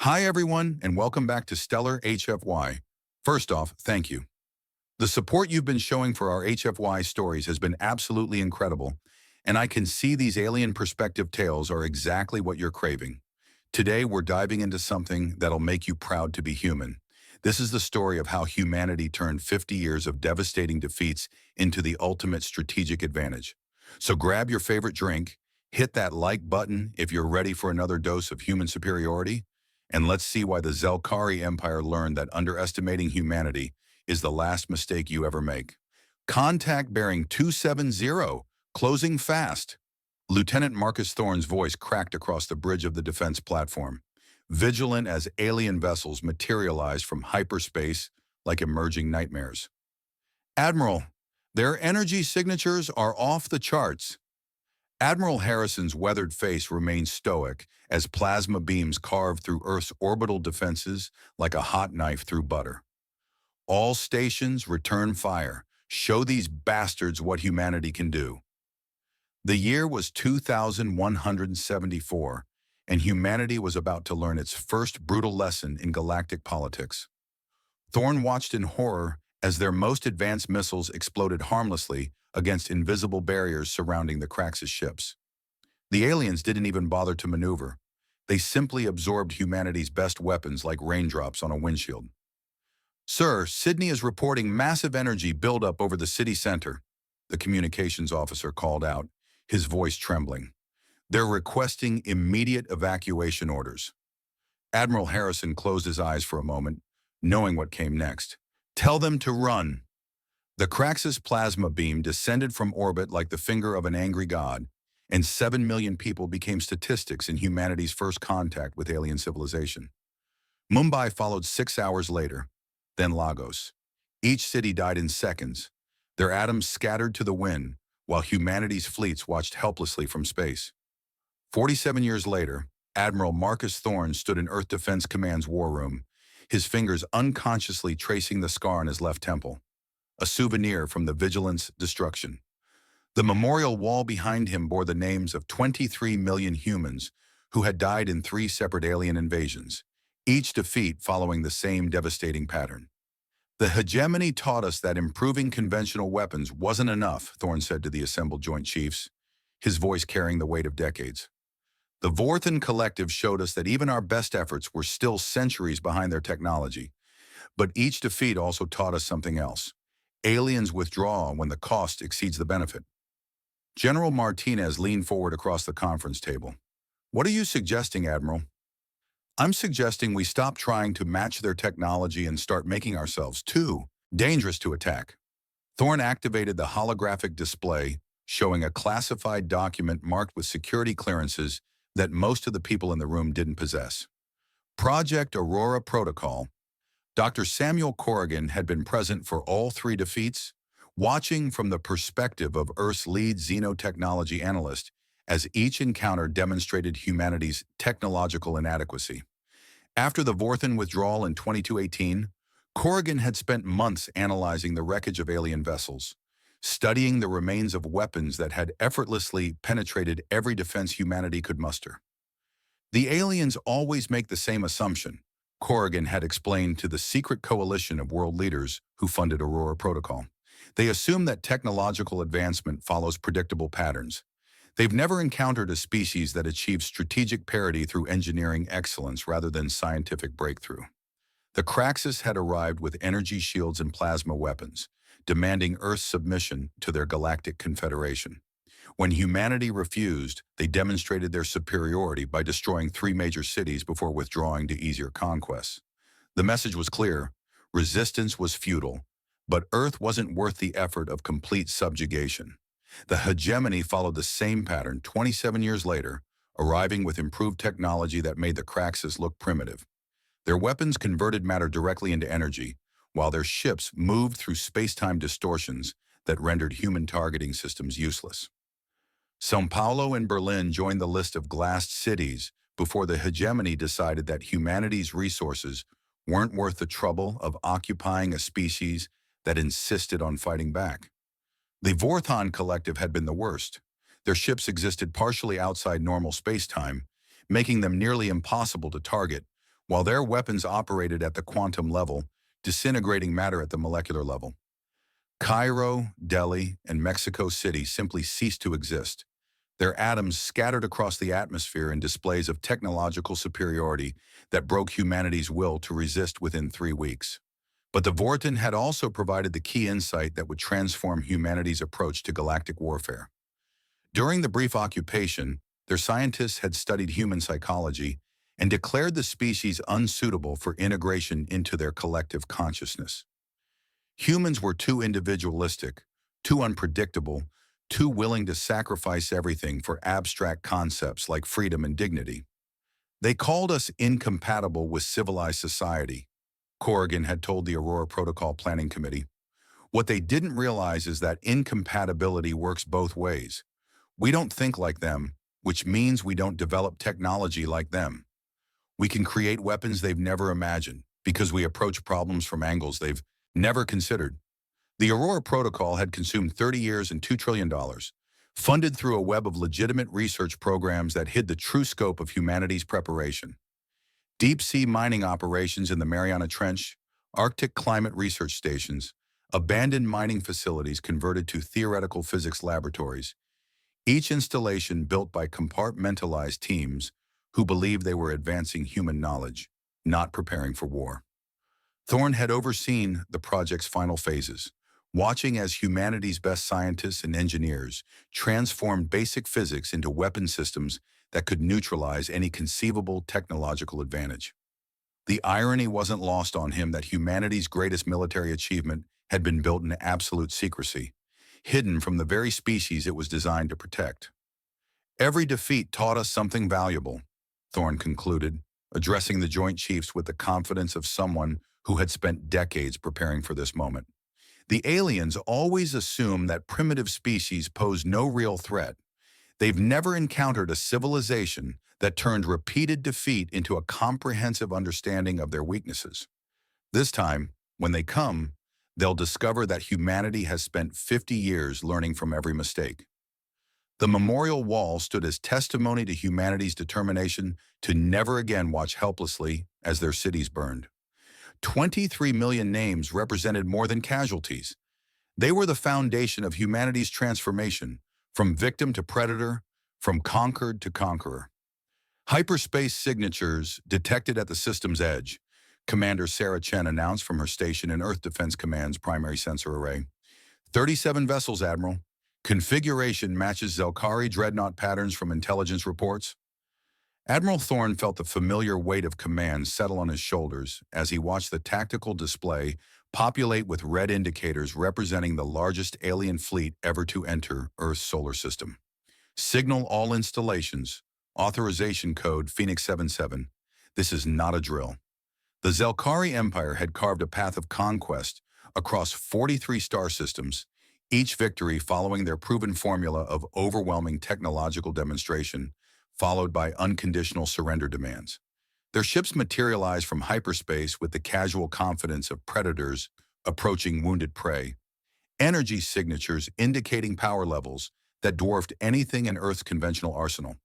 Hi, everyone, and welcome back to Stellar HFY. First off, thank you. The support you've been showing for our HFY stories has been absolutely incredible, and I can see these alien perspective tales are exactly what you're craving. Today, we're diving into something that'll make you proud to be human. This is the story of how humanity turned 50 years of devastating defeats into the ultimate strategic advantage. So grab your favorite drink, hit that like button if you're ready for another dose of human superiority, and let's see why the Zelkari Empire learned that underestimating humanity is the last mistake you ever make. Contact bearing 270, closing fast. Lieutenant Marcus Thorne's voice cracked across the bridge of the defense platform, vigilant as alien vessels materialized from hyperspace like emerging nightmares. Admiral, their energy signatures are off the charts. Admiral Harrison's weathered face remained stoic as plasma beams carved through Earth's orbital defenses like a hot knife through butter. All stations return fire. Show these bastards what humanity can do. The year was 2174, and humanity was about to learn its first brutal lesson in galactic politics. Thorne watched in horror as their most advanced missiles exploded harmlessly against invisible barriers surrounding the Craxus ships. The aliens didn't even bother to maneuver. They simply absorbed humanity's best weapons like raindrops on a windshield. "Sir, Sydney is reporting massive energy buildup over the city center," the communications officer called out, his voice trembling. "They're requesting immediate evacuation orders." Admiral Harrison closed his eyes for a moment, knowing what came next. "Tell them to run." The Craxus plasma beam descended from orbit like the finger of an angry god, and 7 million people became statistics in humanity's first contact with alien civilization. Mumbai followed 6 hours later, then Lagos. Each city died in seconds, their atoms scattered to the wind, while humanity's fleets watched helplessly from space. 47 years later, Admiral Marcus Thorne stood in Earth Defense Command's war room, his fingers unconsciously tracing the scar on his left temple, a souvenir from the Vigilance destruction. The memorial wall behind him bore the names of 23 million humans who had died in 3 separate alien invasions, each defeat following the same devastating pattern. "The hegemony taught us that improving conventional weapons wasn't enough," Thorne said to the assembled Joint Chiefs, his voice carrying the weight of decades. "The Vorthan Collective showed us that even our best efforts were still centuries behind their technology. But each defeat also taught us something else. Aliens withdraw when the cost exceeds the benefit." General Martinez leaned forward across the conference table. "What are you suggesting, Admiral?" "I'm suggesting we stop trying to match their technology and start making ourselves too dangerous to attack." Thorne activated the holographic display, showing a classified document marked with security clearances that most of the people in the room didn't possess. Project Aurora Protocol. Dr. Samuel Corrigan had been present for all 3 defeats, watching from the perspective of Earth's lead xenotechnology analyst as each encounter demonstrated humanity's technological inadequacy. After the Vorthan withdrawal in 2218, Corrigan had spent months analyzing the wreckage of alien vessels, studying the remains of weapons that had effortlessly penetrated every defense humanity could muster. "The aliens always make the same assumption," Corrigan had explained to the secret coalition of world leaders who funded Aurora Protocol. "They assume that technological advancement follows predictable patterns. They've never encountered a species that achieves strategic parity through engineering excellence rather than scientific breakthrough." The Craxus had arrived with energy shields and plasma weapons, demanding Earth's submission to their galactic confederation. When humanity refused, they demonstrated their superiority by destroying 3 major cities before withdrawing to easier conquests. The message was clear: resistance was futile, but Earth wasn't worth the effort of complete subjugation. The hegemony followed the same pattern 27 years later, arriving with improved technology that made the Craxus look primitive. Their weapons converted matter directly into energy, while their ships moved through space-time distortions that rendered human targeting systems useless. São Paulo and Berlin joined the list of glassed cities before the hegemony decided that humanity's resources weren't worth the trouble of occupying a species that insisted on fighting back. The Vorthan Collective had been the worst. Their ships existed partially outside normal space-time, making them nearly impossible to target, while their weapons operated at the quantum level, disintegrating matter at the molecular level. Cairo, Delhi, and Mexico City simply ceased to exist, their atoms scattered across the atmosphere in displays of technological superiority that broke humanity's will to resist within 3 weeks. But the Vorten had also provided the key insight that would transform humanity's approach to galactic warfare. During the brief occupation, their scientists had studied human psychology and declared the species unsuitable for integration into their collective consciousness. Humans were too individualistic, too unpredictable, too willing to sacrifice everything for abstract concepts like freedom and dignity. They called us incompatible with civilized society, Corrigan had told the Aurora Protocol Planning Committee. What they didn't realize is that incompatibility works both ways. We don't think like them, which means we don't develop technology like them. We can create weapons they've never imagined because we approach problems from angles they've never considered. The Aurora Protocol had consumed 30 years and $2 trillion, funded through a web of legitimate research programs that hid the true scope of humanity's preparation. Deep-sea mining operations in the Mariana Trench, Arctic climate research stations, abandoned mining facilities converted to theoretical physics laboratories, each installation built by compartmentalized teams who believed they were advancing human knowledge, not preparing for war. Thorne had overseen the project's final phases, watching as humanity's best scientists and engineers transformed basic physics into weapon systems that could neutralize any conceivable technological advantage. The irony wasn't lost on him that humanity's greatest military achievement had been built in absolute secrecy, hidden from the very species it was designed to protect. Every defeat taught us something valuable, Thorne concluded, addressing the Joint Chiefs with the confidence of someone who had spent decades preparing for this moment. The aliens always assume that primitive species pose no real threat. They've never encountered a civilization that turned repeated defeat into a comprehensive understanding of their weaknesses. This time, when they come, they'll discover that humanity has spent 50 years learning from every mistake. The memorial wall stood as testimony to humanity's determination to never again watch helplessly as their cities burned. 23 million names represented more than casualties. They were the foundation of humanity's transformation, from victim to predator, from conquered to conqueror. Hyperspace signatures detected at the system's edge, Commander Sarah Chen announced from her station in Earth Defense Command's primary sensor array. 37 vessels, Admiral. Configuration matches Zelkari dreadnought patterns from intelligence reports. Admiral Thorne felt the familiar weight of command settle on his shoulders as he watched the tactical display populate with red indicators representing the largest alien fleet ever to enter Earth's solar system. Signal all installations. Authorization code Phoenix 77. This is not a drill. The Zelkari Empire had carved a path of conquest across 43 star systems, each victory following their proven formula of overwhelming technological demonstration, followed by unconditional surrender demands. Their ships materialized from hyperspace with the casual confidence of predators approaching wounded prey, energy signatures indicating power levels that dwarfed anything in Earth's conventional arsenal.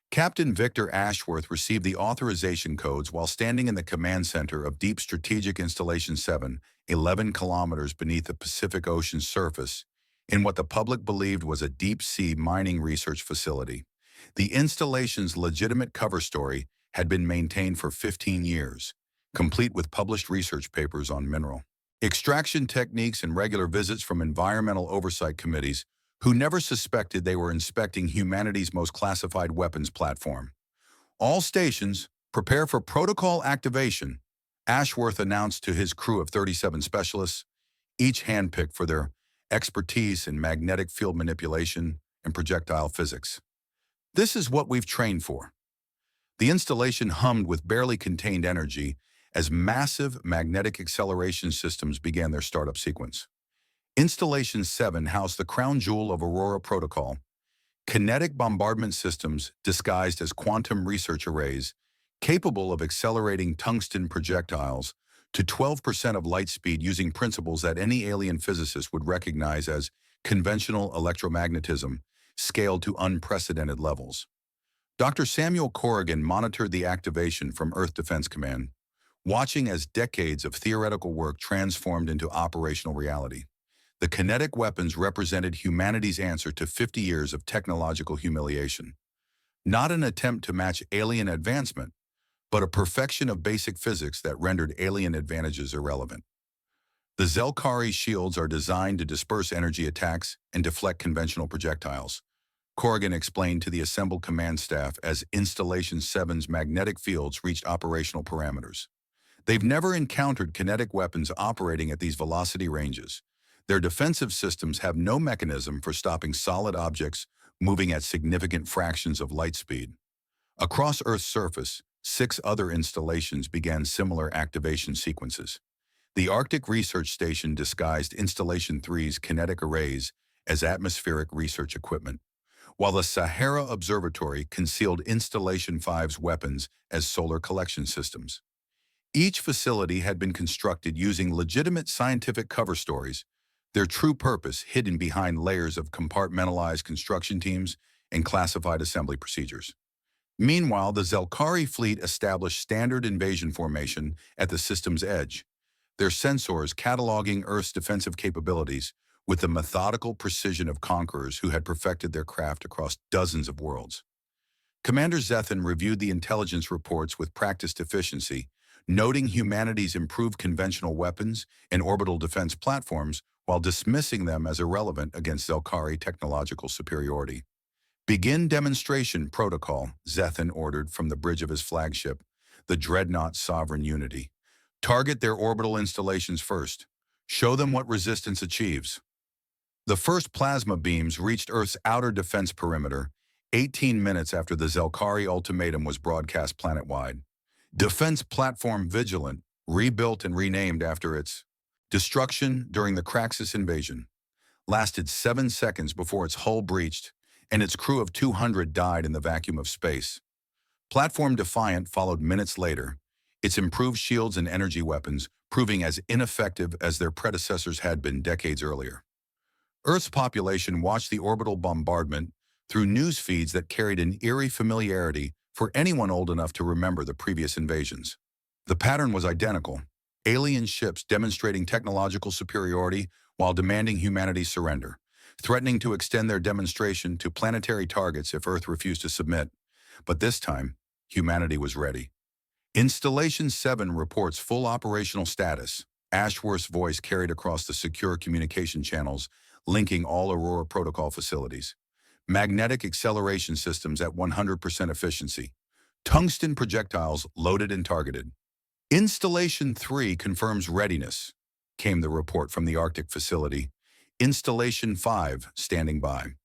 Captain Victor Ashworth received the authorization codes while standing in the command center of Deep Strategic Installation 7, 11 kilometers beneath the Pacific Ocean's surface, in what the public believed was a deep-sea mining research facility. The installation's legitimate cover story had been maintained for 15 years, complete with published research papers on mineral extraction techniques and regular visits from environmental oversight committees who never suspected they were inspecting humanity's most classified weapons platform. All stations, prepare for protocol activation, Ashworth announced to his crew of 37 specialists, each handpicked for their expertise in magnetic field manipulation and projectile physics. This is what we've trained for. The installation hummed with barely contained energy as massive magnetic acceleration systems began their startup sequence. Installation 7 housed the crown jewel of Aurora Protocol, kinetic bombardment systems disguised as quantum research arrays, capable of accelerating tungsten projectiles to 12% of light speed using principles that any alien physicist would recognize as conventional electromagnetism, scaled to unprecedented levels. Dr. Samuel Corrigan monitored the activation from Earth Defense Command, watching as decades of theoretical work transformed into operational reality. The kinetic weapons represented humanity's answer to 50 years of technological humiliation. Not an attempt to match alien advancement, but a perfection of basic physics that rendered alien advantages irrelevant. The Zelkari shields are designed to disperse energy attacks and deflect conventional projectiles. Corrigan explained to the assembled command staff as Installation 7's magnetic fields reached operational parameters. They've never encountered kinetic weapons operating at these velocity ranges. Their defensive systems have no mechanism for stopping solid objects moving at significant fractions of light speed. Across Earth's surface, 6 other installations began similar activation sequences. The Arctic Research Station disguised Installation 3's kinetic arrays as atmospheric research equipment, while the Sahara Observatory concealed Installation 5's weapons as solar collection systems. Each facility had been constructed using legitimate scientific cover stories, their true purpose hidden behind layers of compartmentalized construction teams and classified assembly procedures. Meanwhile, the Zelkari fleet established standard invasion formation at the system's edge, their sensors cataloging Earth's defensive capabilities with the methodical precision of conquerors who had perfected their craft across dozens of worlds. Commander Zethan reviewed the intelligence reports with practiced efficiency, noting humanity's improved conventional weapons and orbital defense platforms while dismissing them as irrelevant against Zelkari technological superiority. "Begin demonstration protocol," Zethan ordered from the bridge of his flagship, the dreadnought Sovereign Unity. "Target their orbital installations first. Show them what resistance achieves." The first plasma beams reached Earth's outer defense perimeter 18 minutes after the Zelkari ultimatum was broadcast planet-wide. Defense Platform Vigilant, rebuilt and renamed after its destruction during the Craxus invasion, lasted 7 seconds before its hull breached, and its crew of 200 died in the vacuum of space. Platform Defiant followed minutes later, its improved shields and energy weapons proving as ineffective as their predecessors had been decades earlier. Earth's population watched the orbital bombardment through news feeds that carried an eerie familiarity for anyone old enough to remember the previous invasions. The pattern was identical: alien ships demonstrating technological superiority while demanding humanity's surrender, threatening to extend their demonstration to planetary targets if Earth refused to submit. But this time, humanity was ready. Installation 7 reports full operational status. Ashworth's voice carried across the secure communication channels linking all Aurora Protocol facilities. Magnetic acceleration systems at 100% efficiency. Tungsten projectiles loaded and targeted. Installation 3 confirms readiness, came the report from the Arctic facility. Installation 5 standing by.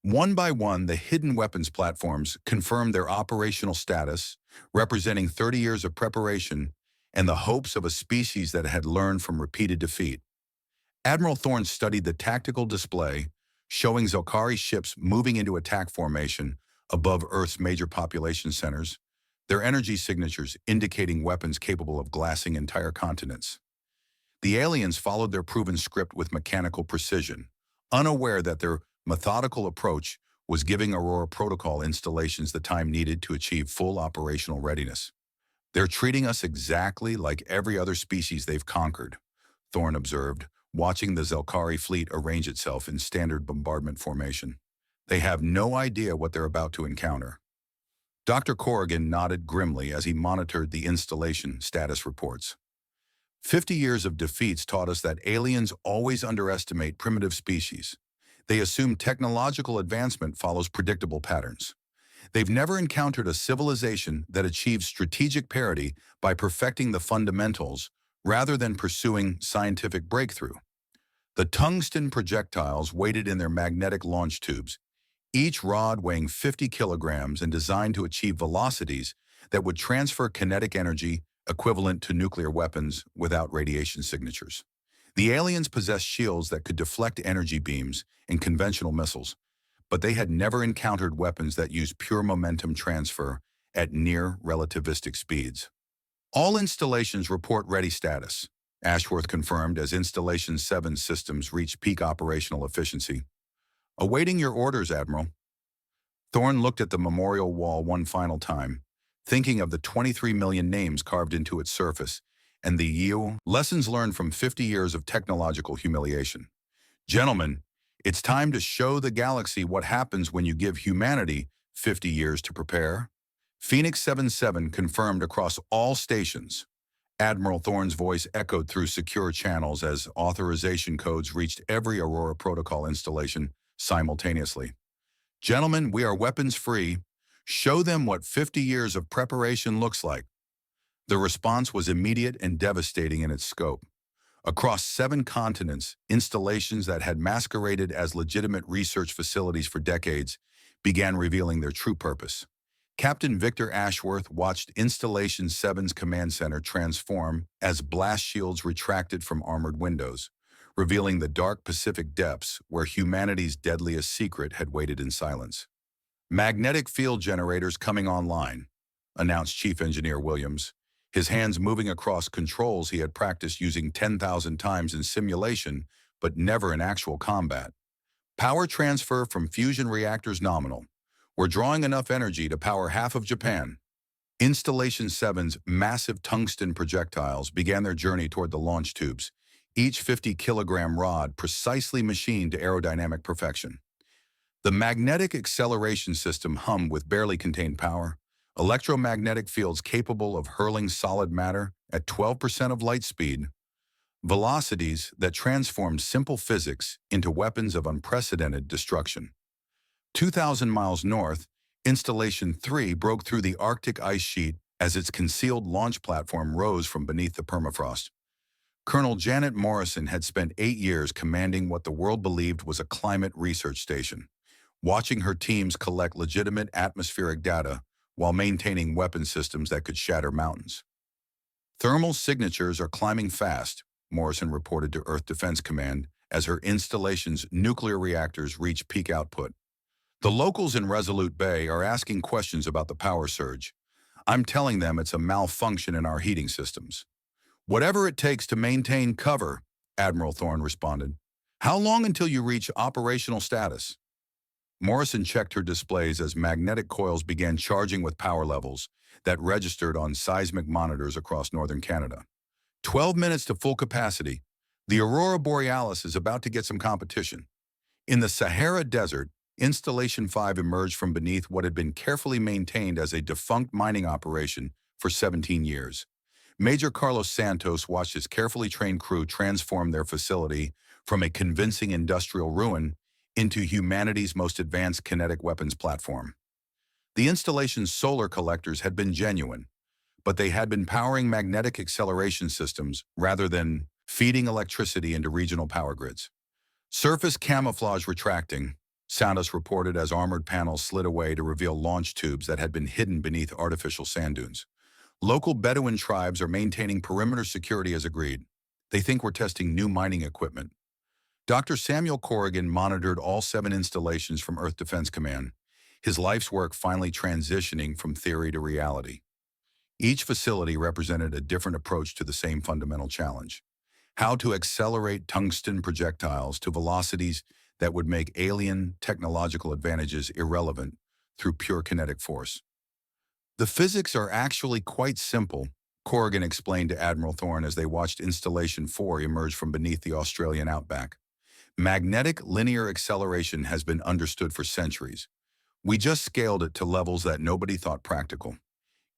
One by one, the hidden weapons platforms confirmed their operational status, representing 30 years of preparation and the hopes of a species that had learned from repeated defeat. Admiral Thorne studied the tactical display, showing Zelkari ships moving into attack formation above Earth's major population centers, their energy signatures indicating weapons capable of glassing entire continents. The aliens followed their proven script with mechanical precision, unaware that their methodical approach was giving Aurora Protocol installations the time needed to achieve full operational readiness. "They're treating us exactly like every other species they've conquered," Thorne observed, watching the Zelkari fleet arrange itself in standard bombardment formation. "They have no idea what they're about to encounter." Dr. Corrigan nodded grimly as he monitored the installation status reports. 50 years of defeats taught us that aliens always underestimate primitive species. They assume technological advancement follows predictable patterns. They've never encountered a civilization that achieves strategic parity by perfecting the fundamentals rather than pursuing scientific breakthrough. The tungsten projectiles waited in their magnetic launch tubes, each rod weighing 50 kilograms and designed to achieve velocities that would transfer kinetic energy equivalent to nuclear weapons without radiation signatures. The aliens possessed shields that could deflect energy beams and conventional missiles, but they had never encountered weapons that used pure momentum transfer at near relativistic speeds. "All installations report ready status," Ashworth confirmed as Installation 7 systems reached peak operational efficiency. "Awaiting your orders, Admiral." Thorne looked at the memorial wall one final time, thinking of the 23 million names carved into its surface and the lessons learned from 50 years of technological humiliation. Gentlemen, it's time to show the galaxy what happens when you give humanity 50 years to prepare. Phoenix 77 confirmed across all stations. Admiral Thorne's voice echoed through secure channels as authorization codes reached every Aurora Protocol installation simultaneously. Gentlemen, we are weapons-free. Show them what 50 years of preparation looks like. The response was immediate and devastating in its scope. Across 7 continents, installations that had masqueraded as legitimate research facilities for decades began revealing their true purpose. Captain Victor Ashworth watched Installation 7's command center transform as blast shields retracted from armored windows, revealing the dark Pacific depths where humanity's deadliest secret had waited in silence. Magnetic field generators coming online, announced Chief Engineer Williams, his hands moving across controls he had practiced using 10,000 times in simulation, but never in actual combat. Power transfer from fusion reactors nominal. We're drawing enough energy to power half of Japan. Installation 7's massive tungsten projectiles began their journey toward the launch tubes, each 50-kilogram rod precisely machined to aerodynamic perfection. The magnetic acceleration system hummed with barely contained power, electromagnetic fields capable of hurling solid matter at 12% of light speed, velocities that transformed simple physics into weapons of unprecedented destruction. 2,000 miles north, Installation 3 broke through the Arctic ice sheet as its concealed launch platform rose from beneath the permafrost. Colonel Janet Morrison had spent 8 years commanding what the world believed was a climate research station, watching her teams collect legitimate atmospheric data while maintaining weapon systems that could shatter mountains. Thermal signatures are climbing fast, Morrison reported to Earth Defense Command as her installation's nuclear reactors reach peak output. The locals in Resolute Bay are asking questions about the power surge. I'm telling them it's a malfunction in our heating systems. Whatever it takes to maintain cover, Admiral Thorne responded. How long until you reach operational status? Morrison checked her displays as magnetic coils began charging with power levels that registered on seismic monitors across northern Canada. 12 minutes to full capacity. The Aurora Borealis is about to get some competition. In the Sahara Desert, Installation 5 emerged from beneath what had been carefully maintained as a defunct mining operation for 17 years. Major Carlos Santos watched his carefully trained crew transform their facility from a convincing industrial ruin into humanity's most advanced kinetic weapons platform. The installation's solar collectors had been genuine, but they had been powering magnetic acceleration systems rather than feeding electricity into regional power grids. Surface camouflage retracting, Santos reported as armored panels slid away to reveal launch tubes that had been hidden beneath artificial sand dunes. Local Bedouin tribes are maintaining perimeter security as agreed. They think we're testing new mining equipment. Dr. Samuel Corrigan monitored all 7 installations from Earth Defense Command, his life's work finally transitioning from theory to reality. Each facility represented a different approach to the same fundamental challenge: how to accelerate tungsten projectiles to velocities that would make alien technological advantages irrelevant through pure kinetic force. The physics are actually quite simple, Corrigan explained to Admiral Thorne as they watched Installation 4 emerge from beneath the Australian outback. Magnetic linear acceleration has been understood for centuries. We just scaled it to levels that nobody thought practical.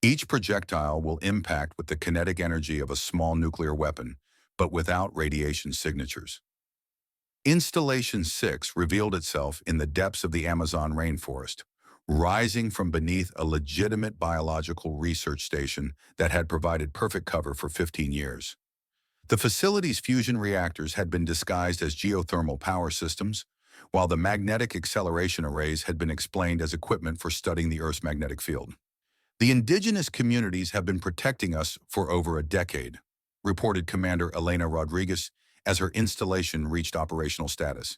Each projectile will impact with the kinetic energy of a small nuclear weapon, but without radiation signatures. Installation 6 revealed itself in the depths of the Amazon rainforest, rising from beneath a legitimate biological research station that had provided perfect cover for 15 years. The facility's fusion reactors had been disguised as geothermal power systems, while the magnetic acceleration arrays had been explained as equipment for studying the Earth's magnetic field. The indigenous communities have been protecting us for over a decade, reported Commander Elena Rodriguez as her installation reached operational status.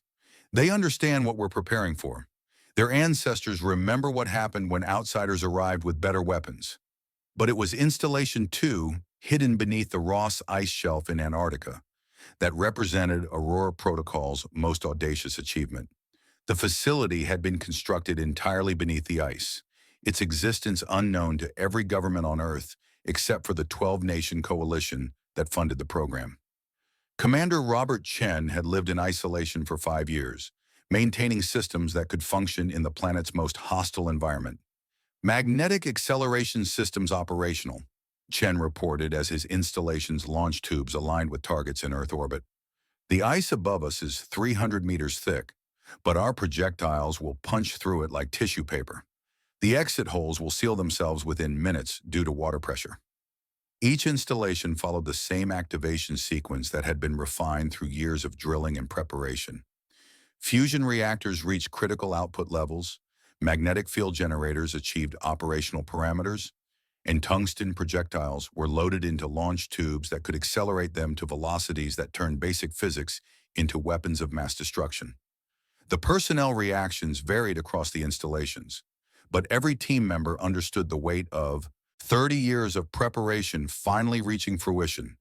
They understand what we're preparing for. Their ancestors remember what happened when outsiders arrived with better weapons. But it was Installation 2, hidden beneath the Ross ice shelf in Antarctica, that represented Aurora Protocol's most audacious achievement. The facility had been constructed entirely beneath the ice, its existence unknown to every government on Earth except for the 12-nation coalition that funded the program. Commander Robert Chen had lived in isolation for 5 years, maintaining systems that could function in the planet's most hostile environment. Magnetic acceleration systems operational, Chen reported as his installation's launch tubes aligned with targets in Earth orbit. The ice above us is 300 meters thick, but our projectiles will punch through it like tissue paper. The exit holes will seal themselves within minutes due to water pressure. Each installation followed the same activation sequence that had been refined through years of drilling and preparation. Fusion reactors reached critical output levels, magnetic field generators achieved operational parameters, and tungsten projectiles were loaded into launch tubes that could accelerate them to velocities that turned basic physics into weapons of mass destruction. The personnel reactions varied across the installations, but every team member understood the weight of 30 years of preparation finally reaching fruition.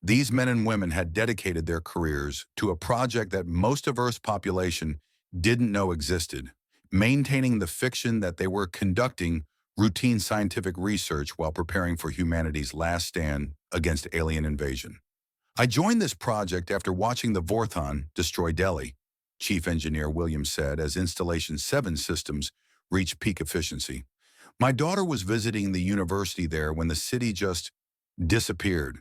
These men and women had dedicated their careers to a project that most of Earth's population didn't know existed, maintaining the fiction that they were conducting routine scientific research while preparing for humanity's last stand against alien invasion. I joined this project after watching the Vorthon destroy Delhi, Chief Engineer Williams said as Installation 7 systems reached peak efficiency. My daughter was visiting the university there when the city just disappeared.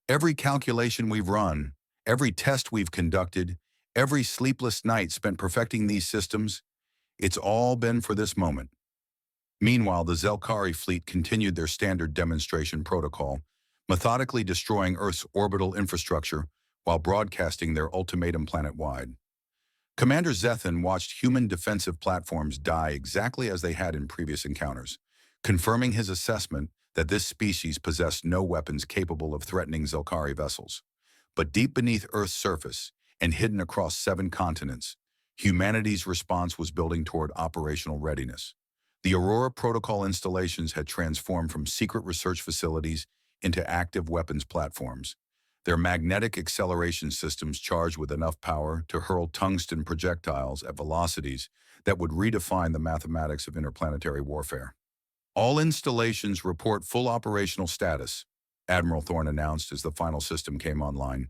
Every calculation we've run, every test we've conducted, every sleepless night spent perfecting these systems, it's all been for this moment. Meanwhile, the Zelkari fleet continued their standard demonstration protocol, methodically destroying Earth's orbital infrastructure while broadcasting their ultimatum planet-wide. Commander Zethan watched human defensive platforms die exactly as they had in previous encounters, confirming his assessment that this species possessed no weapons capable of threatening Zelkari vessels. But deep beneath Earth's surface, and hidden across 7 continents, humanity's response was building toward operational readiness. The Aurora Protocol installations had transformed from secret research facilities into active weapons platforms, their magnetic acceleration systems charged with enough power to hurl tungsten projectiles at velocities that would redefine the mathematics of interplanetary warfare. All installations report full operational status, Admiral Thorne announced as the final system came online.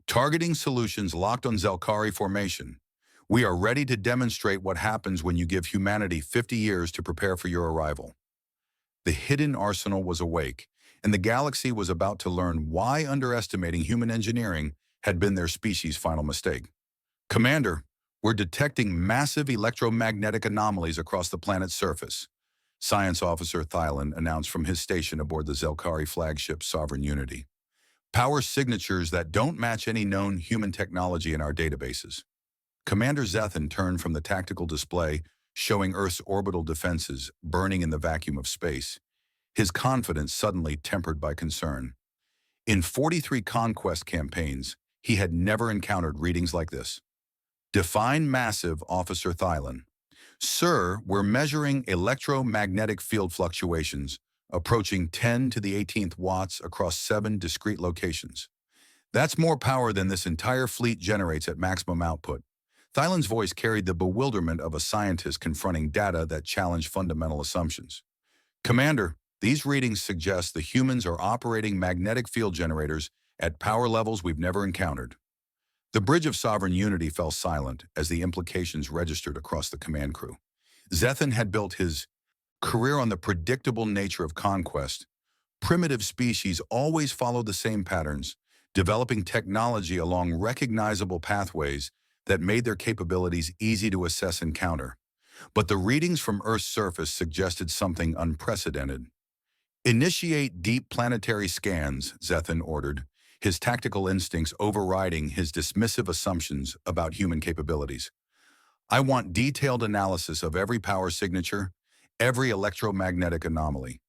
Targeting solutions locked on Zelkari formation. We are ready to demonstrate what happens when you give humanity 50 years to prepare for your arrival. The hidden arsenal was awake, and the galaxy was about to learn why underestimating human engineering had been their species' final mistake. Commander, we're detecting massive electromagnetic anomalies across the planet's surface, Science Officer Thailand announced from his station aboard the Zelkari flagship Sovereign Unity. Power signatures that don't match any known human technology in our databases. Commander Zethan turned from the tactical display, showing Earth's orbital defenses burning in the vacuum of space, his confidence suddenly tempered by concern. In 43 conquest campaigns, he had never encountered readings like this. Define massive, Officer Thailand. Sir, we're measuring electromagnetic field fluctuations, approaching 10 to the 18th watts across 7 discrete locations. That's more power than this entire fleet generates at maximum output. Thailand's voice carried the bewilderment of a scientist confronting data that challenged fundamental assumptions. Commander, these readings suggest the humans are operating magnetic field generators at power levels we've never encountered. The bridge of Sovereign Unity fell silent as the implications registered across the command crew. Zethan had built his career on the predictable nature of conquest. Primitive species always followed the same patterns, developing technology along recognizable pathways that made their capabilities easy to assess and counter. But the readings from Earth's surface suggested something unprecedented. Initiate deep planetary scans, Zethan ordered, his tactical instincts overriding his dismissive assumptions about human capabilities. I want detailed analysis of every power signature, every electromagnetic anomaly,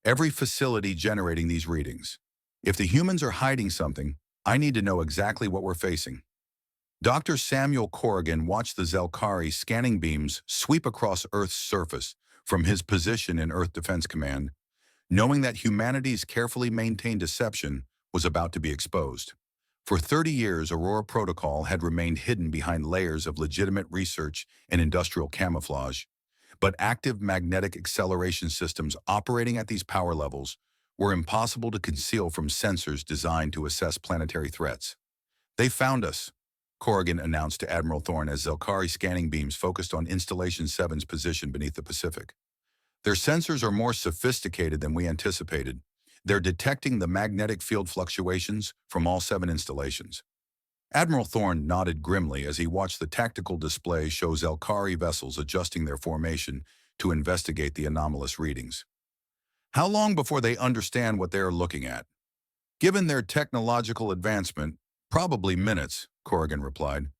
every facility generating these readings. If the humans are hiding something, I need to know exactly what we're facing. Dr. Samuel Corrigan watched the Zelkari scanning beams sweep across Earth's surface from his position in Earth Defense Command, knowing that humanity's carefully maintained deception was about to be exposed. For 30 years, Aurora Protocol had remained hidden behind layers of legitimate research and industrial camouflage, but active magnetic acceleration systems operating at these power levels were impossible to conceal from sensors designed to assess planetary threats. "They found us," Corrigan announced to Admiral Thorne as Zelkari scanning beams focused on Installation 7's position beneath the Pacific. "Their sensors are more sophisticated than we anticipated. They're detecting the magnetic field fluctuations from all 7 installations." Admiral Thorne nodded grimly as he watched the tactical display show Zelkari vessels adjusting their formation to investigate the anomalous readings. "How long before they understand what they are looking at?" "Given their technological advancement, probably minutes," Corrigan replied,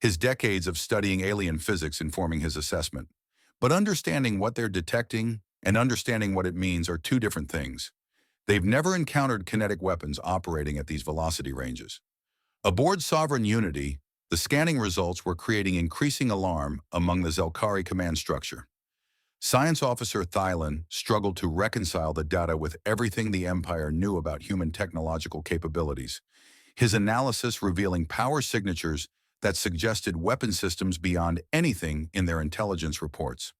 his decades of studying alien physics informing his assessment. "But understanding what they're detecting and understanding what it means are two different things. They've never encountered kinetic weapons operating at these velocity ranges." Aboard Sovereign Unity, the scanning results were creating increasing alarm among the Zelkari command structure. Science Officer Thailand struggled to reconcile the data with everything the Empire knew about human technological capabilities, his analysis revealing power signatures that suggested weapon systems beyond anything in their intelligence reports.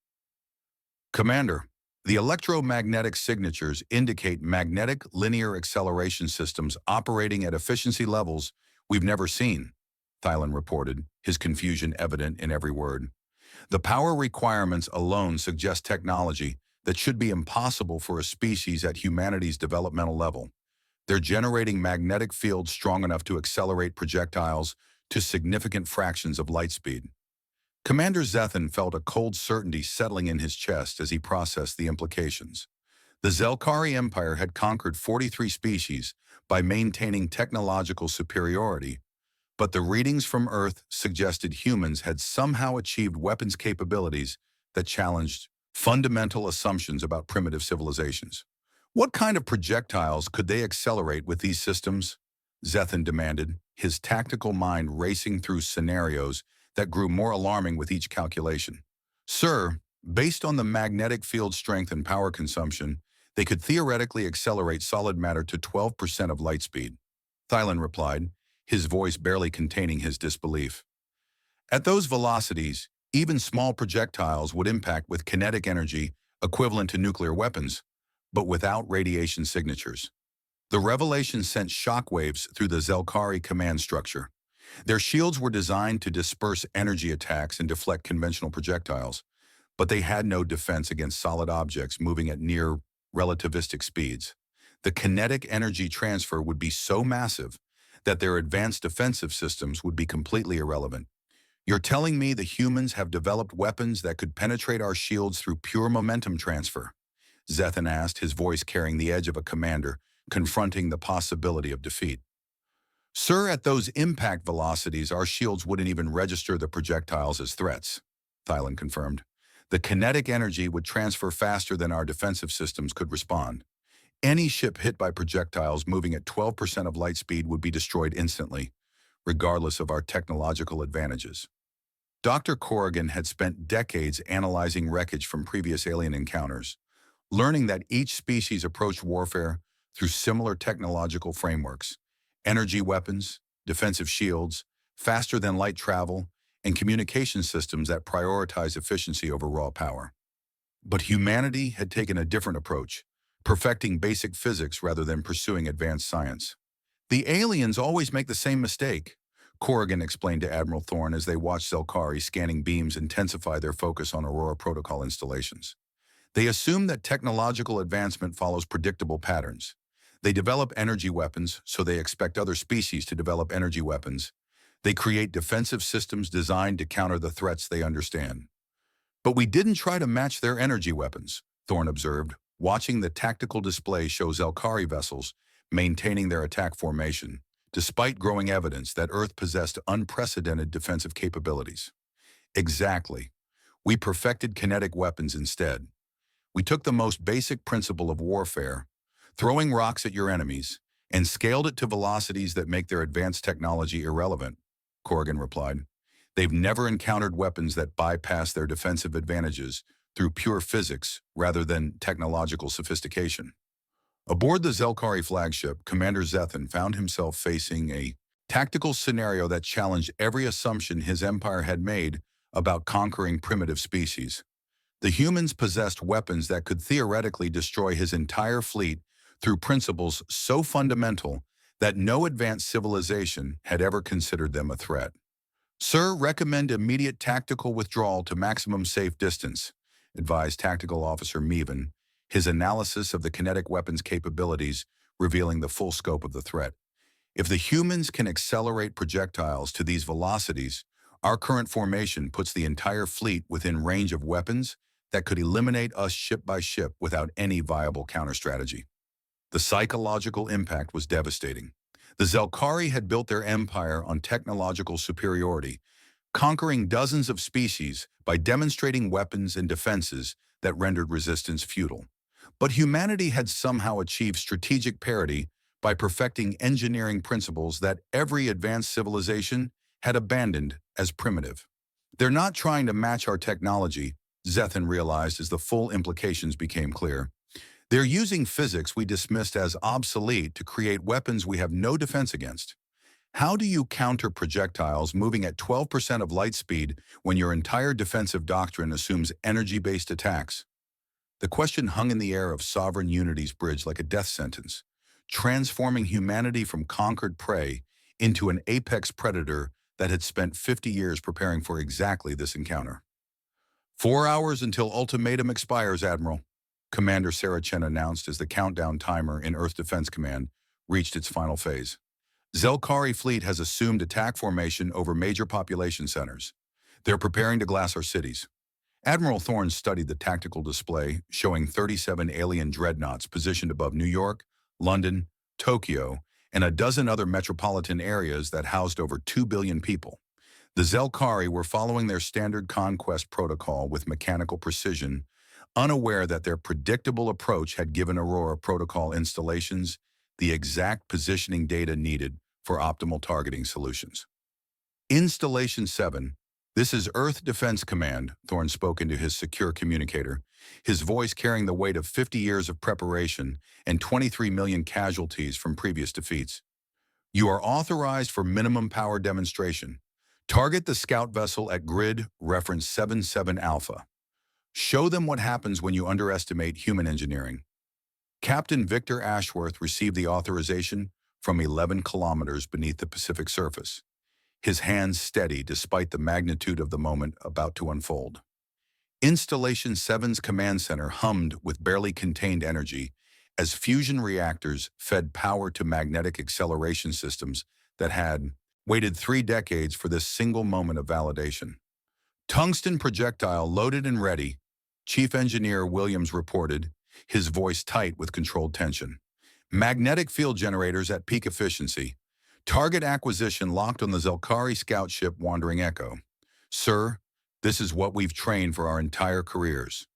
"Commander, the electromagnetic signatures indicate magnetic linear acceleration systems operating at efficiency levels we've never seen," Thailand reported, his confusion evident in every word. "The power requirements alone suggest technology that should be impossible for a species at humanity's developmental level. They're generating magnetic fields strong enough to accelerate projectiles to significant fractions of light speed." Commander Zethan felt a cold certainty settling in his chest as he processed the implications. The Zelkari Empire had conquered 43 species by maintaining technological superiority, but the readings from Earth suggested humans had somehow achieved weapons capabilities that challenged fundamental assumptions about primitive civilizations. "What kind of projectiles could they accelerate with these systems?" Zethan demanded, his tactical mind racing through scenarios that grew more alarming with each calculation. "Sir, based on the magnetic field strength and power consumption, they could theoretically accelerate solid matter to 12% of light speed," Thailand replied, his voice barely containing his disbelief. "At those velocities, even small projectiles would impact with kinetic energy equivalent to nuclear weapons, but without radiation signatures." The revelation sent shockwaves through the Zelkari command structure. Their shields were designed to disperse energy attacks and deflect conventional projectiles, but they had no defense against solid objects moving at near relativistic speeds. The kinetic energy transfer would be so massive that their advanced defensive systems would be completely irrelevant. "You're telling me the humans have developed weapons that could penetrate our shields through pure momentum transfer?" Zethan asked, his voice carrying the edge of a commander confronting the possibility of defeat. "Sir, at those impact velocities, our shields wouldn't even register the projectiles as threats," Thailand confirmed. "The kinetic energy would transfer faster than our defensive systems could respond. Any ship hit by projectiles moving at 12% of light speed would be destroyed instantly, regardless of our technological advantages." Dr. Corrigan had spent decades analyzing wreckage from previous alien encounters, learning that each species approached warfare through similar technological frameworks: energy weapons, defensive shields, faster-than-light travel, and communication systems that prioritize efficiency over raw power. But humanity had taken a different approach, perfecting basic physics rather than pursuing advanced science. "The aliens always make the same mistake," Corrigan explained to Admiral Thorne as they watched Zelkari scanning beams intensify their focus on Aurora Protocol installations. "They assume that technological advancement follows predictable patterns. They develop energy weapons, so they expect other species to develop energy weapons. They create defensive systems designed to counter the threats they understand." "But we didn't try to match their energy weapons," Thorne observed, watching the tactical display show Zelkari vessels maintaining their attack formation, despite growing evidence that Earth possessed unprecedented defensive capabilities. "Exactly. We perfected kinetic weapons instead. We took the most basic principle of warfare, throwing rocks at your enemies, and scaled it to velocities that make their advanced technology irrelevant," Corrigan replied. "They've never encountered weapons that bypass their defensive advantages through pure physics rather than technological sophistication." Aboard the Zelkari flagship, Commander Zethan found himself facing a tactical scenario that challenged every assumption his empire had made about conquering primitive species. The humans possessed weapons that could theoretically destroy his entire fleet through principles so fundamental that no advanced civilization had ever considered them a threat. Sir, recommend immediate tactical withdrawal to maximum safe distance, advised Tactical Officer Meven, his analysis of the kinetic weapon's capabilities revealing the full scope of the threat. If the humans can accelerate projectiles to these velocities, our current formation puts the entire fleet within range of weapons that could eliminate us ship by ship without any viable counter-strategy. The psychological impact was devastating. The Zelkari had built their empire on technological superiority, conquering dozens of species by demonstrating weapons and defenses that rendered resistance futile. But humanity had somehow achieved strategic parity by perfecting engineering principles that every advanced civilization had abandoned as primitive. They're not trying to match our technology, Zethan realized as the full implications became clear. They're using physics we dismissed as obsolete to create weapons we have no defense against. How do you counter projectiles moving at 12% of light speed when your entire defensive doctrine assumes energy-based attacks? The question hung in the air of sovereign unity's bridge like a death sentence, transforming humanity from conquered prey into an apex predator that had spent 50 years preparing for exactly this encounter. 4 hours until ultimatum expires, Admiral, Commander Sarah Chen announced as the countdown timer in Earth Defense Command reached its final phase. Zelkari fleet has assumed attack formation over major population centers. They're preparing to glass our cities. Admiral Thorne studied the tactical display, showing 37 alien dreadnoughts positioned above New York, London, Tokyo, and a dozen other metropolitan areas that housed over 2 billion people. The Zelkari were following their standard conquest protocol with mechanical precision, unaware that their predictable approach had given Aurora Protocol installations the exact positioning data needed for optimal targeting solutions. Installation 7. This is Earth Defense Command, Thorne spoke into his secure communicator, his voice carrying the weight of 50 years of preparation and 23 million casualties from previous defeats. You are authorized for minimum power demonstration. Target the scout vessel at grid reference 77 Alpha. Show them what happens when you underestimate human engineering. Captain Victor Ashworth received the authorization from 11 kilometers beneath the Pacific surface, his hands steady despite the magnitude of the moment about to unfold. Installation 7's command center hummed with barely contained energy as fusion reactors fed power to magnetic acceleration systems that had waited 3 decades for this single moment of validation. Tungsten projectile loaded and ready, Chief Engineer Williams reported, his voice tight with controlled tension. Magnetic field generators at peak efficiency. Target acquisition locked on the Zelkari scout ship Wandering Echo. Sir, this is what we've trained for our entire careers.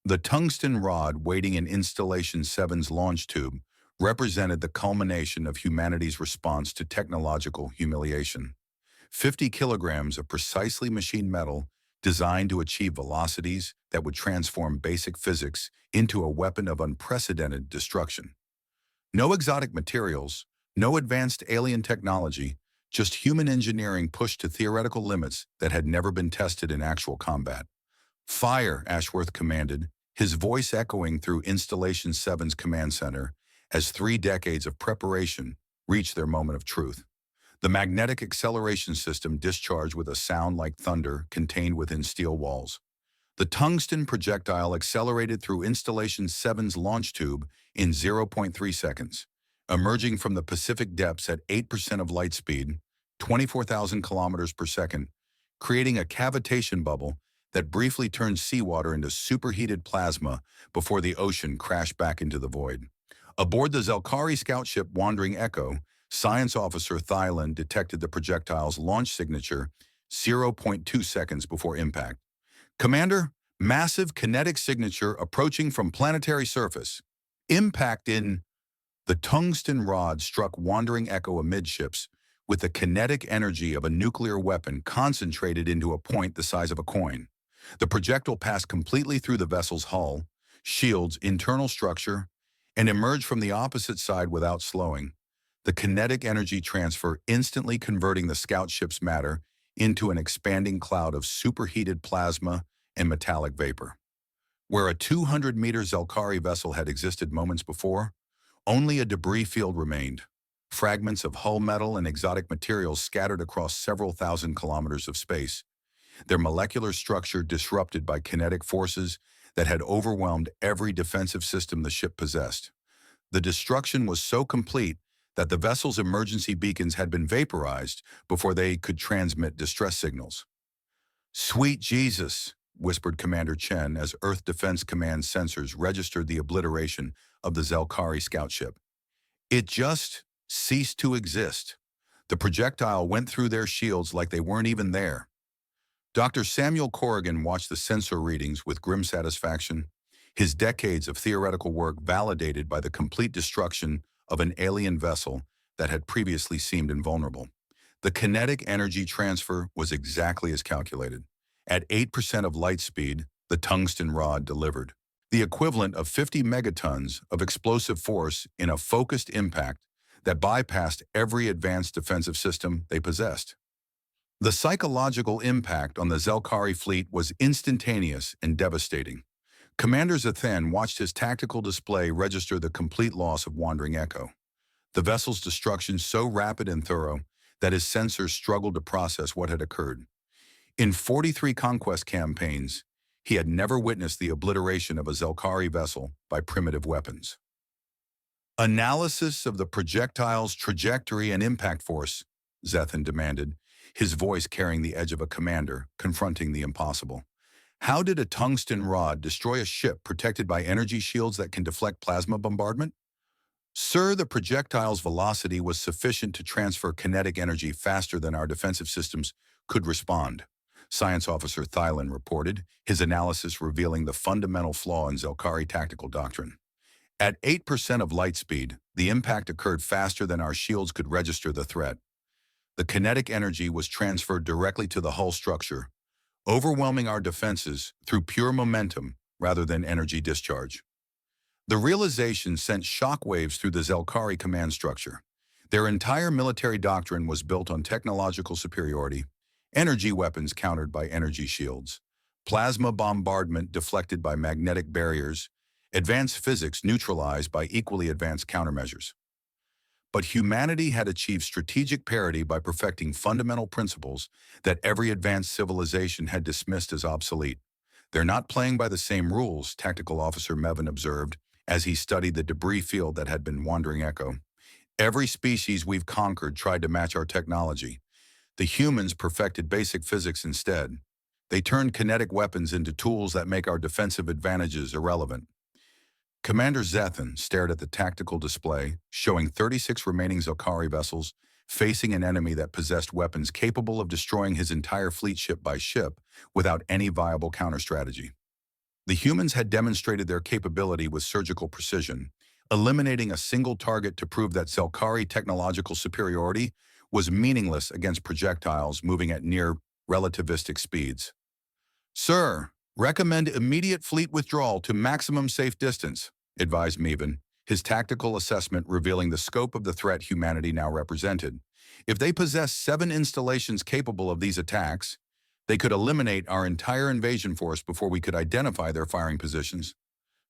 The tungsten rod waiting in Installation 7's launch tube represented the culmination of humanity's response to technological humiliation. 50 kilograms of precisely machined metal designed to achieve velocities that would transform basic physics into a weapon of unprecedented destruction. No exotic materials, no advanced alien technology, just human engineering pushed to theoretical limits that had never been tested in actual combat. Fire, Ashworth commanded, his voice echoing through Installation 7's command center as 3 decades of preparation reached their moment of truth. The magnetic acceleration system discharged with a sound like thunder contained within steel walls. The tungsten projectile accelerated through Installation 7's launch tube in 0.3 seconds, emerging from the Pacific depths at 8% of light speed, 24,000 kilometers per second, creating a cavitation bubble that briefly turned seawater into superheated plasma before the ocean crashed back into the void. Aboard the Zelkari scout ship Wandering Echo, Science Officer Thailand detected the projectile's launch signature 0.2 seconds before impact. Commander, massive kinetic signature approaching from planetary surface. Impact in... The tungsten rod struck Wandering Echo amidships with the kinetic energy of a nuclear weapon concentrated into a point the size of a coin. The projectile passed completely through the vessel's hull, shields, internal structure, and emerged from the opposite side without slowing. the kinetic energy transfer instantly converting the scout ship's matter into an expanding cloud of superheated plasma and metallic vapor. Where a 200-meter Zelkari vessel had existed moments before, only a debris field remained, fragments of hull metal and exotic materials scattered across several thousand kilometers of space, their molecular structure disrupted by kinetic forces that had overwhelmed every defensive system the ship possessed. The destruction was so complete that the vessel's emergency beacons had been vaporized before they could transmit distress signals. "Sweet Jesus," whispered Commander Chen as Earth Defense Command sensors registered the obliteration of the Zelkari scout ship. It just ceased to exist. The projectile went through their shields like they weren't even there. Dr. Samuel Corrigan watched the sensor readings with grim satisfaction, his decades of theoretical work validated by the complete destruction of an alien vessel that had previously seemed invulnerable. The kinetic energy transfer was exactly as calculated. At 8% of light speed, the tungsten rod delivered the equivalent of 50 megatons of explosive force in a focused impact that bypassed every advanced defensive system they possessed. The psychological impact on the Zelkari fleet was instantaneous and devastating. Commander Zathan watched his tactical display register the complete loss of Wandering Echo, the vessel's destruction so rapid and thorough that his sensors struggled to process what had occurred. In 43 conquest campaigns, he had never witnessed the obliteration of a Zelkari vessel by primitive weapons. "Analysis of the projectile's trajectory and impact force," Zethan demanded, his voice carrying the edge of a commander confronting the impossible. "How did a tungsten rod destroy a ship protected by energy shields that can deflect plasma bombardment?" "Sir, the projectile's velocity was sufficient to transfer kinetic energy faster than our defensive systems could respond," Science Officer Thailand reported, his analysis revealing the fundamental flaw in Zelkari tactical doctrine. At 8% of light speed, the impact occurred faster than our shields could register the threat. The kinetic energy was transferred directly to the hull structure, overwhelming our defenses through pure momentum rather than energy discharge. The realization sent shockwaves through the Zelkari command structure. Their entire military doctrine was built on technological superiority, energy weapons countered by energy shields, plasma bombardment deflected by magnetic barriers, advanced physics neutralized by equally advanced countermeasures. But humanity had achieved strategic parity by perfecting fundamental principles that every advanced civilization had dismissed as obsolete. "They're not playing by the same rules," Tactical Officer Mevin observed as he studied the debris field that had been Wandering Echo. "Every species we've conquered tried to match our technology. The humans perfected basic physics instead. They turned kinetic weapons into tools that make our defensive advantages irrelevant." Commander Zethan stared at the tactical display, showing 36 remaining Zelkari vessels, facing an enemy that possessed weapons capable of destroying his entire fleet ship by ship without any viable counter-strategy. The humans had demonstrated their capability with surgical precision, eliminating a single target to prove that Zelkari technological superiority was meaningless against projectiles moving at near relativistic speeds. "Sir, recommend immediate fleet withdrawal to maximum safe distance," advised Mevin, his tactical assessment revealing the scope of the threat humanity now represented. "If they possess 7 installations capable of these attacks, they could eliminate our entire invasion force before we could identify their firing positions."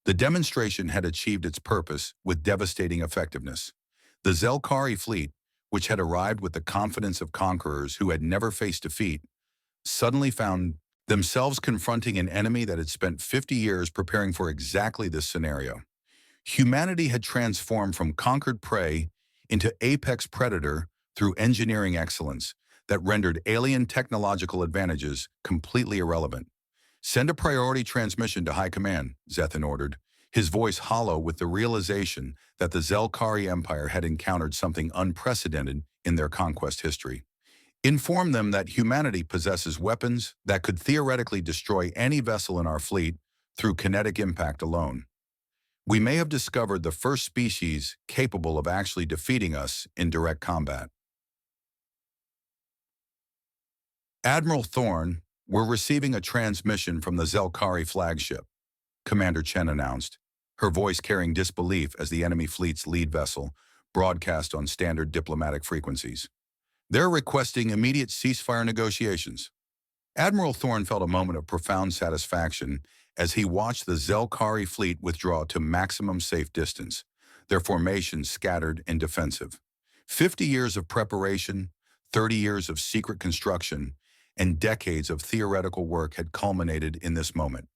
The demonstration had achieved its purpose with devastating effectiveness. The Zelkari fleet, which had arrived with the confidence of conquerors who had never faced defeat, suddenly found themselves confronting an enemy that had spent 50 years preparing for exactly this scenario. Humanity had transformed from conquered prey into apex predator through engineering excellence that rendered alien technological advantages completely irrelevant. "Send a priority transmission to High Command," Zethan ordered, his voice hollow with the realization that the Zelkari Empire had encountered something unprecedented in their conquest history. "Inform them that humanity possesses weapons that could theoretically destroy any vessel in our fleet through kinetic impact alone. We may have discovered the first species capable of actually defeating us in direct combat." "Admiral Thorne, we're receiving a transmission from the Zelkari flagship," Commander Chen announced, her voice carrying disbelief as the enemy fleet's lead vessel broadcast on standard diplomatic frequencies. They're requesting immediate ceasefire negotiations. Admiral Thorne felt a moment of profound satisfaction as he watched the Zelkari fleet withdraw to maximum safe distance, their formations scattered and defensive. 50 years of preparation, 30 years of secret construction, and decades of theoretical work had culminated in this moment.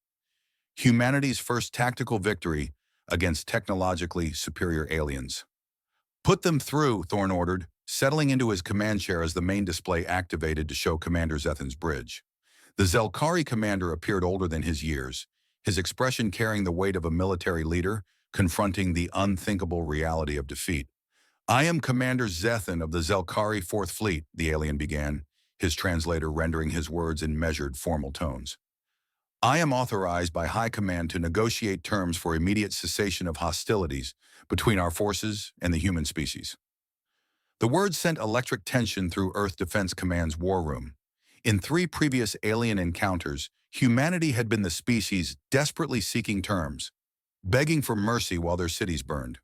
Humanity's first tactical victory against technologically superior aliens. Put them through, Thorne ordered, settling into his command chair as the main display activated to show Commander Zethan's bridge. The Zelkari commander appeared older than his years, his expression carrying the weight of a military leader confronting the unthinkable reality of defeat. "I am Commander Zethan of the Zelkari Fourth Fleet," the alien began, his translator rendering his words in measured, formal tones. "I am authorized by High Command to negotiate terms for immediate cessation of hostilities between our forces and the human species." The words sent electric tension through Earth Defense Command's war room. In 3 previous alien encounters, humanity had been the species desperately seeking terms, begging for mercy while their cities burned.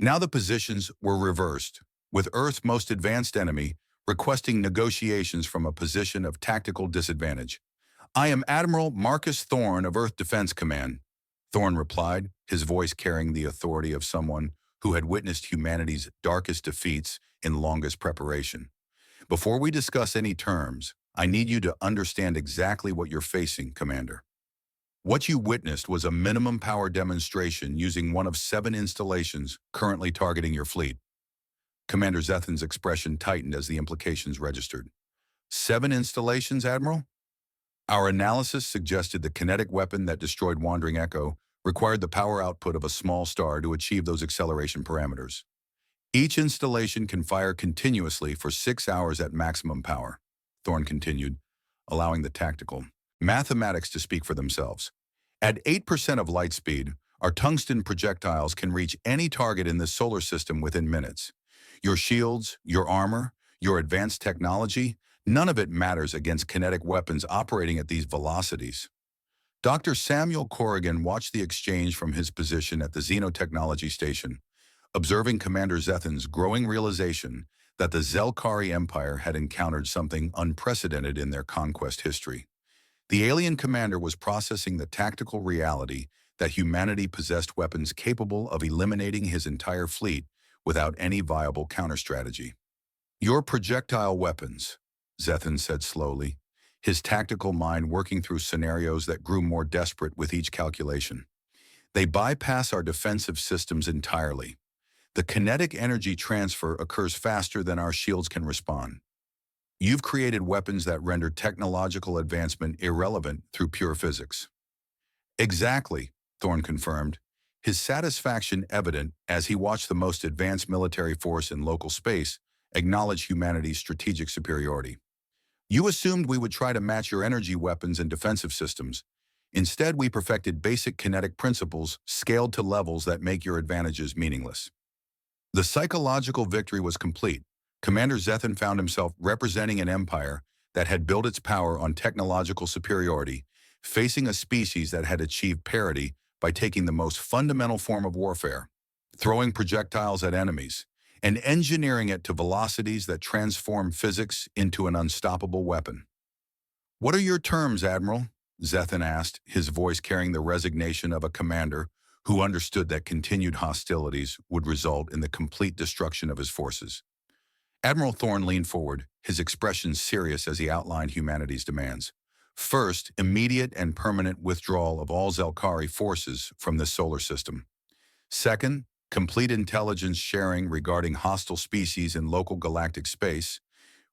Now the positions were reversed, with Earth's most advanced enemy requesting negotiations from a position of tactical disadvantage. "I am Admiral Marcus Thorne of Earth Defense Command," Thorne replied, his voice carrying the authority of someone who had witnessed humanity's darkest defeats in longest preparation. "Before we discuss any terms, I need you to understand exactly what you're facing, Commander. What you witnessed was a minimum power demonstration using one of 7 installations currently targeting your fleet." Commander Zethan's expression tightened as the implications registered. 7 installations, Admiral? "Our analysis suggested the kinetic weapon that destroyed Wandering Echo required the power output of a small star to achieve those acceleration parameters. Each installation can fire continuously for 6 hours at maximum power," Thorne continued, allowing the tactical mathematics to speak for themselves. "At 8% of light speed, our tungsten projectiles can reach any target in this solar system within minutes. Your shields, your armor, your advanced technology, none of it matters against kinetic weapons operating at these velocities." Dr. Samuel Corrigan watched the exchange from his position at the Xenotechnology Station, observing Commander Zethan's growing realization that the Zelkari Empire had encountered something unprecedented in their conquest history. The alien commander was processing the tactical reality that humanity possessed weapons capable of eliminating his entire fleet without any viable counter-strategy. "Your projectile weapons," Zethan said slowly, his tactical mind working through scenarios that grew more desperate with each calculation. "They bypass our defensive systems entirely. The kinetic energy transfer occurs faster than our shields can respond. You've created weapons that render technological advancement irrelevant through pure physics." "Exactly," Thorne confirmed, his satisfaction evident as he watched the most advanced military force in local space acknowledge humanity's strategic superiority. "You assumed we would try to match your energy weapons and defensive systems. Instead, we perfected basic kinetic principles scaled to levels that make your advantages meaningless." The psychological victory was complete. Commander Zethan found himself representing an empire that had built its power on technological superiority, facing a species that had achieved parity by taking the most fundamental form of warfare, throwing projectiles at enemies, and engineering it to velocities that transform physics into an unstoppable weapon. "What are your terms, Admiral?" Zethan asked, his voice carrying the resignation of a commander who understood that continued hostilities would result in the complete destruction of his forces. Admiral Thorne leaned forward, his expression serious as he outlined humanity's demands. "First, immediate and permanent withdrawal of all Zelkari forces from this solar system. Second, complete intelligence sharing regarding hostile species in local galactic space.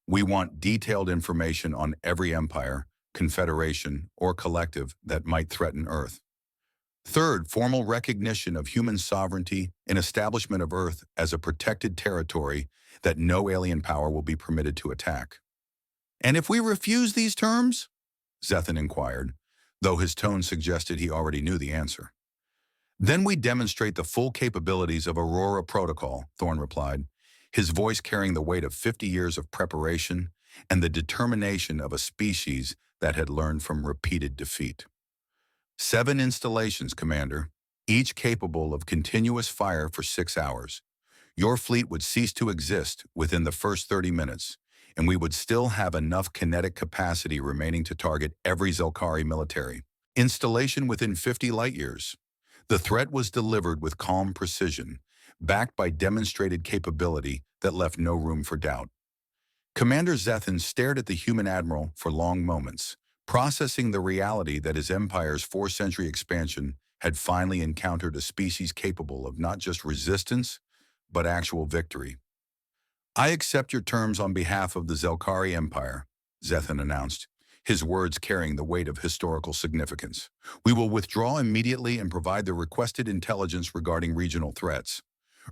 We want detailed information on every empire, confederation, or collective that might threaten Earth. Third, formal recognition of human sovereignty and establishment of Earth as a protected territory that no alien power will be permitted to attack." "And if we refuse these terms?" Zethan inquired, though his tone suggested he already knew the answer. "Then we demonstrate the full capabilities of Aurora Protocol," Thorne replied, his voice carrying the weight of 50 years of preparation and the determination of a species that had learned from repeated defeat. 7 installations, Commander, each capable of continuous fire for 6 hours. Your fleet would cease to exist within the first 30 minutes, and we would still have enough kinetic capacity remaining to target every Zelkari military installation within 50 light-years. The threat was delivered with calm precision, backed by demonstrated capability that left no room for doubt. Commander Zethan stared at the human admiral for long moments, processing the reality that his empire's 4-century expansion had finally encountered a species capable of not just resistance, but actual victory. "I accept your terms on behalf of the Zelkari Empire," Zethan announced, his words carrying the weight of historical significance. "We will withdraw immediately and provide the requested intelligence regarding regional threats.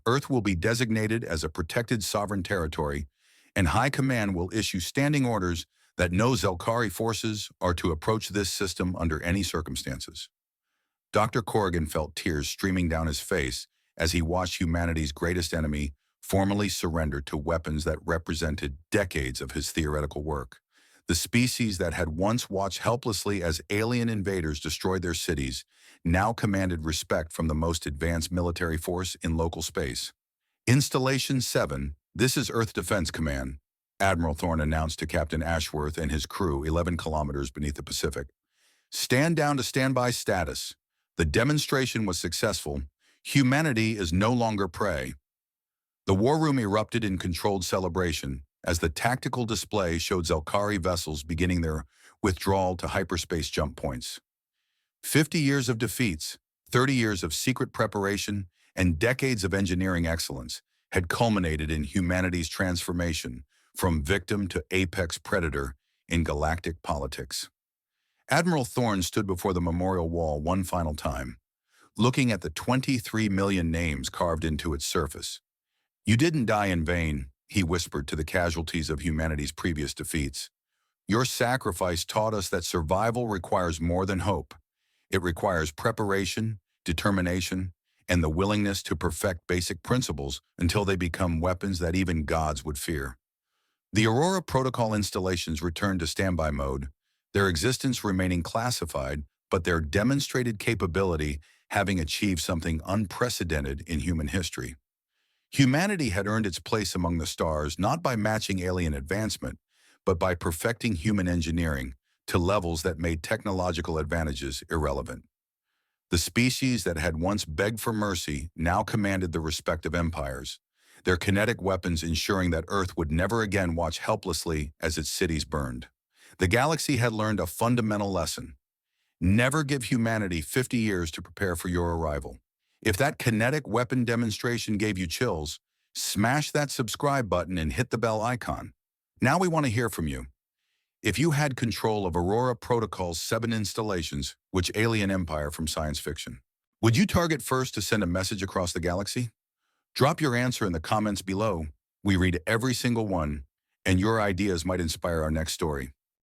Earth will be designated as a protected sovereign territory, and High Command will issue standing orders that no Zelkari forces are to approach this system under any circumstances." Dr. Corrigan felt tears streaming down his face as he watched humanity's greatest enemy formally surrender to weapons that represented decades of his theoretical work. The species that had once watched helplessly as alien invaders destroyed their cities now commanded respect from the most advanced military force in local space. "Installation 7, this is Earth Defense Command," Admiral Thorne announced to Captain Ashworth and his crew 11 kilometers beneath the Pacific. "Stand down to standby status. The demonstration was successful. Humanity is no longer prey." The war room erupted in controlled celebration as the tactical display showed Zelkari vessels beginning their withdrawal to hyperspace jump points. 50 years of defeats, 30 years of secret preparation, and decades of engineering excellence had culminated in humanity's transformation from victim to apex predator in galactic politics. Admiral Thorne stood before the memorial wall one final time, looking at the 23 million names carved into its surface. "You didn't die in vain," he whispered to the casualties of humanity's previous defeats. "Your sacrifice taught us that survival requires more than hope. It requires preparation, determination, and the willingness to perfect basic principles until they become weapons that even gods would fear." The Aurora Protocol installations returned to standby mode, their existence remaining classified, but their demonstrated capability having achieved something unprecedented in human history. Humanity had earned its place among the stars not by matching alien advancement, but by perfecting human engineering to levels that made technological advantages irrelevant. The species that had once begged for mercy now commanded the respect of empires, their kinetic weapons ensuring that Earth would never again watch helplessly as its cities burned. The galaxy had learned a fundamental lesson. Never give humanity 50 years to prepare for your arrival. If that kinetic weapon demonstration gave you chills, smash that subscribe button and hit the bell icon. Now we want to hear from you. If you had control of Aurora Protocol's 7 installations, which alien empire from science fiction would you target first to send a message across the galaxy? Drop your answer in the comments below. We read every single one, and your ideas might inspire our next story.